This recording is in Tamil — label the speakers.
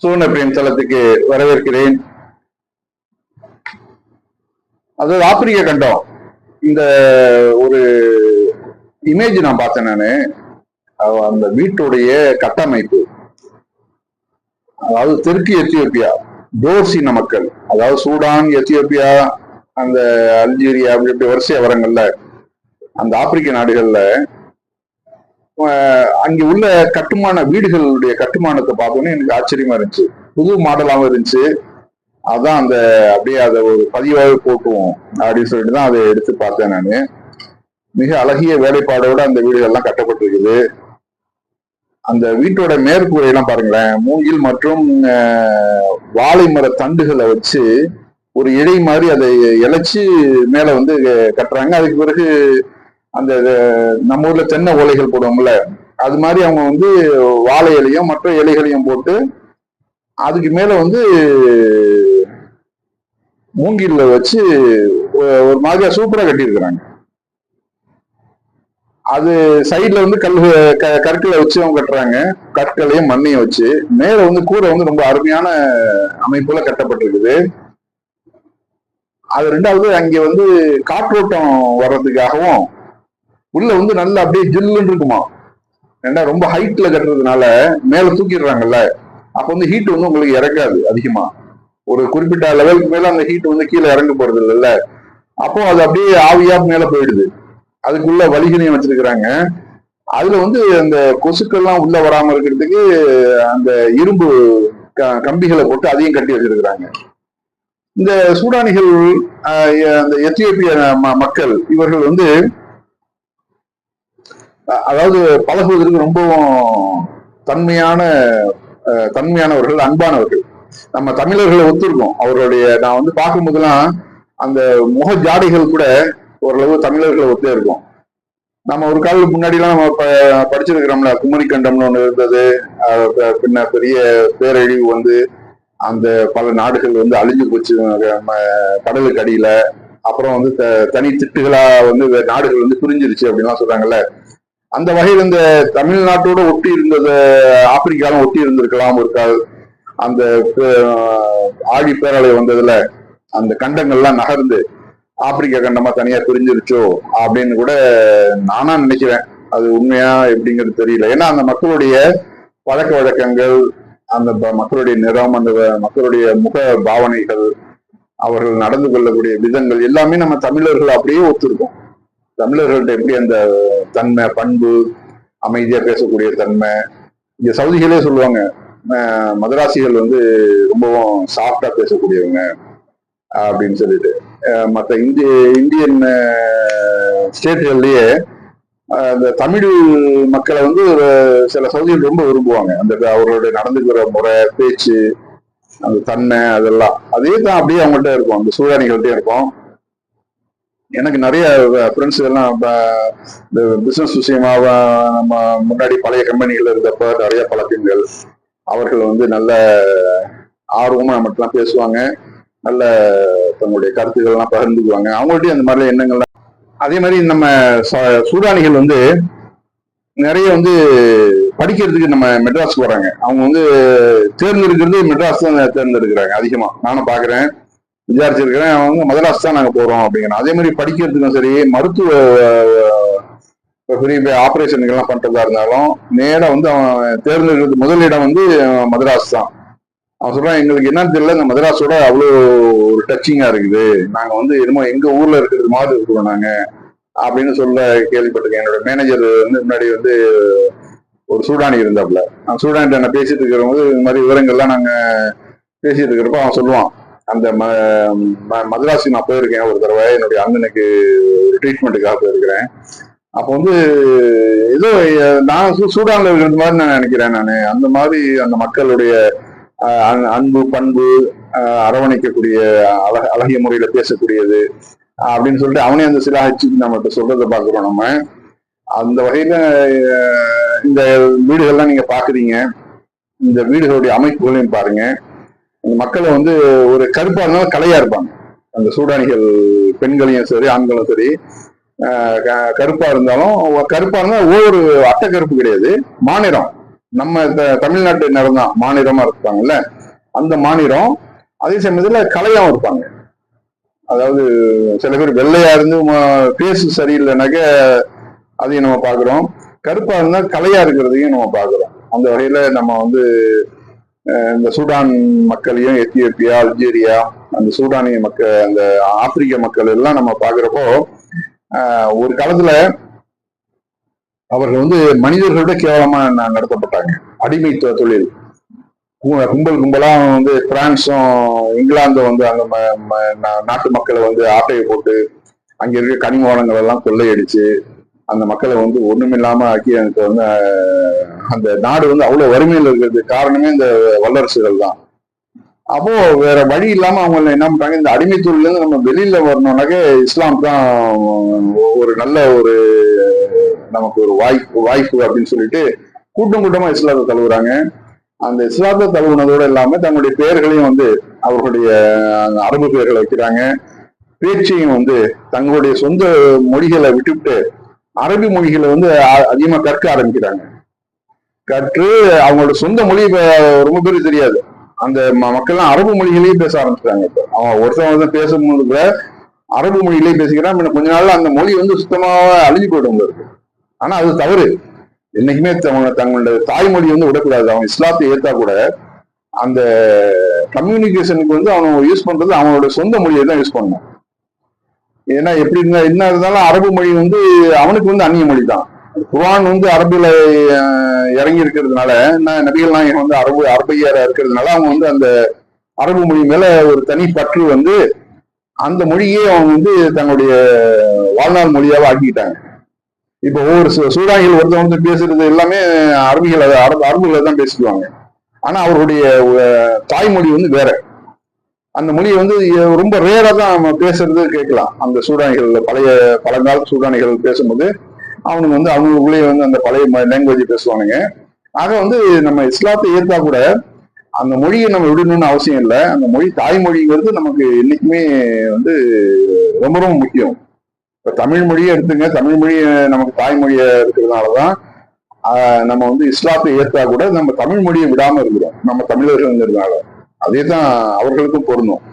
Speaker 1: சூழ்நிலை பிரேம் தளத்துக்கு வரவேற்கிறேன். அதாவது ஆப்பிரிக்க கண்டம் இந்த ஒரு இமேஜ் நான் பார்த்தேன். நானு அந்த வீட்டுடைய கட்டமைப்பு, அதாவது தெற்கு எத்தியோப்பியா, டோர்சின மக்கள், அதாவது சூடான், எத்தியோப்பியா, அந்த அல்ஜீரியா அப்படி இப்படி வரிசையா வரங்கள்ல அந்த ஆப்பிரிக்க நாடுகள்ல அங்க உள்ள கட்டுமான வீடுகளுடைய கட்டுமானத்தை பார்த்தோன்னே எனக்கு ஆச்சரியமா இருந்துச்சு. புது மாடலாகவும் இருந்துச்சு. அதான் அந்த அப்படியே அதை ஒரு பதிவாக போட்டுவோம் அப்படின்னு சொல்லிட்டு தான் அதை எடுத்து பார்த்தேன். நான் மிக அழகிய வேலைப்பாடோட அந்த வீடுகள்லாம் கட்டப்பட்டிருக்குது. அந்த வீட்டோட மேற்கூரையெல்லாம் பாருங்களேன், மூங்கில் மற்றும் வாழை மர தண்டுகளை வச்சு ஒரு இழை மாதிரி அதை இழைச்சி மேல வந்து கட்டுறாங்க. அதுக்கு பிறகு அந்த நம்ம ஊர்ல தென்னை ஓலைகள் போடுவோம்ல, அது மாதிரி அவங்க வந்து வாழை இலையும் மற்ற இலைகளையும் போட்டு அதுக்கு மேல வந்து மூங்கில்ல வச்சு ஒரு மாதிரியா சூப்பரா கட்டியிருக்கிறாங்க. அது சைட்ல வந்து கற்களை வச்சு அவங்க கட்டுறாங்க, கற்களையும் மண்ணையும் வச்சு. மேல வந்து கூரை வந்து ரொம்ப அருமையான அமைப்புல கட்டப்பட்டிருக்குது. அது ரெண்டாவது அங்க வந்து காற்றோட்டம் வர்றதுக்காகவும் உள்ள வந்து நல்லா அப்படியே ஜில்லுன்னு இருக்குமா. ஏன்னா ரொம்ப ஹைட்ல கட்டுறதுனால மேல தூக்கிடுறாங்கல்ல, அப்ப வந்து ஹீட் வந்து உங்களுக்கு இறக்காது அதிகமா. ஒரு குறிப்பிட்ட லெவலுக்கு மேல அந்த ஹீட் வந்து கீழே இறங்க போறது இல்லைல்ல, அப்போ அது அப்படியே ஆவியா மேல போயிடுது. அதுக்குள்ள வலிகளையும் வச்சிருக்கிறாங்க. அதுல வந்து அந்த கொசுக்கள்லாம் உள்ள வராம இருக்கிறதுக்கு அந்த இரும்பு கம்பிகளை போட்டு அதையும் கட்டி வச்சிருக்கிறாங்க. இந்த சூடானிகள், அந்த எத்தியோப்பிய மக்கள், இவர்கள் வந்து அதாவது பழகுவதற்கு ரொம்பவும் தன்மையானவர்கள், அன்பானவர்கள். நம்ம தமிழர்களை ஒத்துருக்கோம். அவர்களுடைய நான் வந்து பார்க்கும்போதெல்லாம் அந்த முக ஜாடைகள் கூட ஓரளவு தமிழர்களை ஒத்தே இருக்கும். நம்ம ஒரு காலத்துக்கு முன்னாடிலாம் நம்ம படிச்சிருக்கிறோம்ல, குமரிக்கண்டம்னு ஒண்ணு இருந்தது. பின்ன பெரிய பேரழிவு வந்து அந்த பல நாடுகள் வந்து அழிஞ்சு போச்சு கடலுக்கு அடியில. அப்புறம் வந்து தனி திட்டுகளா வந்து நாடுகள் வந்து பிரிஞ்சிருச்சு அப்படின்லாம் சொல்றாங்கல்ல. அந்த வகையில் இந்த தமிழ்நாட்டோட ஒட்டி இருந்தது ஆப்பிரிக்காலும் ஒட்டி இருந்திருக்கலாம் ஒரு கால். அந்த ஆழி பேரலை வந்ததுல அந்த கண்டங்கள்லாம் நகர்ந்து ஆப்பிரிக்கா கண்டமா தனியா பிரிஞ்சிருச்சோ அப்படின்னு கூட நானா நினைக்கிறேன். அது உண்மையா எப்படிங்கிறது தெரியல. ஏன்னா அந்த மக்களுடைய பழக்க வழக்கங்கள், அந்த மக்களுடைய நிறம், அந்த மக்களுடைய முக பாவனைகள், அவர்கள் நடந்து கொள்ளக்கூடிய விதங்கள் எல்லாமே நம்ம தமிழர்கள் அப்படியே ஒத்துருக்கோம். தமிழர்கள்ட்ட எப்படி அந்த தன்மை, பண்பு, அமைதியா பேசக்கூடிய தன்மை. இங்க சவுதிகளே சொல்லுவாங்க, மதராசிகள் வந்து ரொம்பவும் சாஃப்டா பேசக்கூடியவங்க அப்படின்னு சொல்லிட்டு. மற்ற இந்தியன் ஸ்டேட்டுகள்லயே இந்த தமிழ் மக்களை வந்து சில சவுதிகள் ரொம்ப விரும்புவாங்க. அந்த அவர்களுடைய நடந்துக்கிற முறை, பேச்சு, அந்த தன்மை, அதெல்லாம் அதே தான் அப்படியே அவங்கள்ட்ட இருக்கும், அந்த சூழானிகள்கிட்டே இருக்கும். எனக்கு நிறைய ஃப்ரெண்ட்ஸ் எல்லாம் இந்த பிசினஸ் விஷயமா நம்ம முன்னாடி பழைய கம்பெனிகள் இருந்தப்ப நிறைய பழக்கங்கள். அவர்கள் வந்து நல்ல ஆர்வமா நம்மகிட்டலாம் பேசுவாங்க, நல்ல தங்களுடைய கருத்துக்கள்லாம் பகிர்ந்துக்குவாங்க. அவங்கள்ட்டயும் அந்த மாதிரி எண்ணங்கள்லாம். அதே மாதிரி நம்ம சூடானிகள் வந்து நிறைய வந்து படிக்கிறதுக்கு நம்ம மெட்ராஸ் போறாங்க. அவங்க வந்து தேர்ந்தெடுக்கிறது மெட்ராஸ் தான் தேர்ந்தெடுக்கிறாங்க அதிகமா. நானும் பாக்குறேன், விசாரிச்சிருக்கிறேன். அவங்க மதராஸ் தான் நாங்க போறோம் அப்படிங்கிறோம். அதே மாதிரி படிக்கிறதுக்கும் சரி, மருத்துவ பெரிய ஆபரேஷனுக்கெல்லாம் பண்றதா இருந்தாலும் நேரம் வந்து அவன் தேர்ந்தெடுக்கிறது முதலிடம் வந்து மதராஸ் தான். அவன் சொல்றான், எங்களுக்கு என்னன்னு தெரியல, இந்த மதராஸோட அவ்வளோ ஒரு டச்சிங்கா இருக்குது, நாங்க வந்து என்னமோ எங்க ஊர்ல இருக்கிறது மாதிரி இருக்கிறோம் நாங்க அப்படின்னு சொல்ல கேள்விப்பட்டிருக்கேன். என்னோட மேனேஜர் வந்து முன்னாடி வந்து ஒரு சூடானி இருந்தாப்புல. நான் சூடானிட்ட என்ன பேசிட்டு இருக்கிறவங்க இந்த மாதிரி விவரங்கள்லாம் நாங்க பேசிட்டு இருக்கிறப்ப அவன் சொல்லுவான், அந்த மதராசி நான் போயிருக்கேன் ஒரு தடவை, என்னுடைய அண்ணனுக்கு ஒரு ட்ரீட்மெண்ட்டுக்காக போயிருக்கிறேன். அப்போ வந்து ஏதோ நான் சூடான்ல இருக்கிறது மாதிரி நான் நினைக்கிறேன். நான் அந்த மாதிரி அந்த மக்களுடைய அன்பு, பண்பு, அரவணைக்கக்கூடிய அழகிய முறையில பேசக்கூடியது அப்படின்னு சொல்லிட்டு அவனே அந்த சில நம்மகிட்ட சொல்றதை பாக்குறோம். நம்ம அந்த வகையில இந்த வீடுகள்லாம் நீங்க பாக்குறீங்க. இந்த வீடுகளுடைய அமைப்புகளையும் பாருங்க. மக்களை வந்து ஒரு கருப்பா இருந்தாலும் கலையா இருப்பாங்க. அந்த சூடானிகள் பெண்களையும் சரி, ஆண்களும் சரி, கருப்பா இருந்தாலும், கருப்பா இருந்தாலும் ஒவ்வொரு அட்டை கருப்பு கிடையாது, மாநிறம். நம்ம தமிழ்நாட்டு தான் மாநிலமா இருப்பாங்கல்ல, அந்த மாநிலம் அதே சமயத்துல கலையாவும் இருப்பாங்க. அதாவது சில பேர் வெள்ளையா இருந்து பேசு சரியில்லைனாக்க அதையும் நம்ம பாக்குறோம். கருப்பா இருந்தா கலையா இருக்கிறதையும் நம்ம பாக்குறோம். அந்த வகையில நம்ம வந்து இந்த சூடான் மக்களையும், எத்தியோப்பியா, அல்ஜீரியா, அந்த சூடானிய மக்கள், அந்த ஆப்பிரிக்க மக்கள் எல்லாம் நம்ம பாக்குறப்போ ஒரு காலத்துல அவர்கள் வந்து மனிதர்களோட கேவலமா நடத்தப்பட்டாங்க. அடிமைத்துவ தொழில் கும்பல் கும்பலா வந்து பிரான்ஸும் இங்கிலாந்தும் வந்து அங்க நாட்டு மக்களை வந்து ஆட்டையை போட்டு அங்க இருக்க கனிம வளங்கள் எல்லாம் கொள்ளையடிச்சு அந்த மக்களை வந்து ஒண்ணுமில்லாம ஆக்கி எனக்கு வந்து அந்த நாடு வந்து அவ்வளவு வறுமையில் இருக்கிறதுக்கு காரணமே இந்த வல்லரசுகள் தான். அப்போ வேற வழி இல்லாம அவங்க என்ன பண்றாங்க, இந்த அடிமைத்தொழில இருந்து நம்ம வெளியில வரணும்னாக்க இஸ்லாம் தான் ஒரு நல்ல ஒரு நமக்கு ஒரு வாய்ப்பு அப்படின்னு சொல்லிட்டு கூட்டம் கூட்டமா இஸ்லாத்தை தழுவுறாங்க. அந்த இஸ்லாத்தை தழுவுனதோடு இல்லாம தங்களுடைய பெயர்களையும் வந்து அவர்களுடைய அரபு பெயர்களை வைக்கிறாங்க. பேச்சையும் வந்து தங்களுடைய சொந்த மொழிகளை விட்டுவிட்டு அரபி மொழிகளை வந்து அதிகமா கற்க ஆரம்பிக்கிறாங்க. கற்று அவங்களோட சொந்த மொழி ரொம்ப பேருக்கு தெரியாது. அந்த மக்கள்லாம் அரபு மொழிகளையும் பேச ஆரம்பிச்சிட்டாங்க. இப்போ அவன் ஒருத்தவங்க பேசும்போது கூட அரபு மொழியிலேயே பேசிக்கிறான். கொஞ்ச நாள்ல அந்த மொழி வந்து சுத்தமாக அழிஞ்சு போயிடும் இருக்கு. ஆனா அது தவறு. என்னைக்குமே தங்களோட தாய்மொழி வந்து விடக்கூடாது. அவன் இஸ்லாத்தை ஏத்தா கூட அந்த கம்யூனிகேஷனுக்கு வந்து அவன் யூஸ் பண்றது அவனோட சொந்த மொழியை தான் யூஸ் பண்ணணும். ஏன்னா எப்படி இருந்தா என்ன இருந்தாலும் அரபு மொழி வந்து அவனுக்கு வந்து அந்நிய மொழி தான். குர்ஆன் வந்து அரபுல இறங்கி இருக்கிறதுனால, நபிகள் நாயகம் வந்து அரபியரா இருக்கிறதுனால அவங்க வந்து அந்த அரபு மொழி மேல ஒரு தனி பற்று வந்து அந்த மொழியே அவங்க வந்து தங்களுடைய வாழ்நாள் மொழியாவே ஆக்கிட்டாங்க. இப்ப ஒவ்வொரு சூடானிகள் ஒருத்தவங்க பேசுறது எல்லாமே அரபுகளை தான் பேசிக்குவாங்க. ஆனா அவர்களுடைய தாய்மொழி வந்து வேற. அந்த மொழியை வந்து ரொம்ப ரேரா தான் நம்ம பேசுறது கேட்கலாம். அந்த சூடானிகள் பழங்கால சூடானிகள் பேசும்போது அவனுக்கு வந்து அவங்களுக்குள்ளேயே வந்து அந்த பழைய லாங்குவேஜ் பேசுவானுங்க. ஆக வந்து நம்ம இஸ்லாத்தை ஏற்றா கூட அந்த மொழியை நம்ம விடணும்னு அவசியம் இல்லை. அந்த மொழி தாய்மொழிங்கிறது நமக்கு என்னைக்குமே வந்து ரொம்ப ரொம்ப முக்கியம். இப்ப தமிழ் மொழியை எடுத்துங்க, தமிழ் மொழி நமக்கு தாய்மொழியா இருக்கிறதுனாலதான் நம்ம வந்து இஸ்லாத்தை ஏற்றா கூட நம்ம தமிழ் மொழியை விடாம இருக்கிறோம், நம்ம தமிழர்கள்ங்கிறதுனால. அதே தான் அவர்களுக்கும் பொருந்தும்.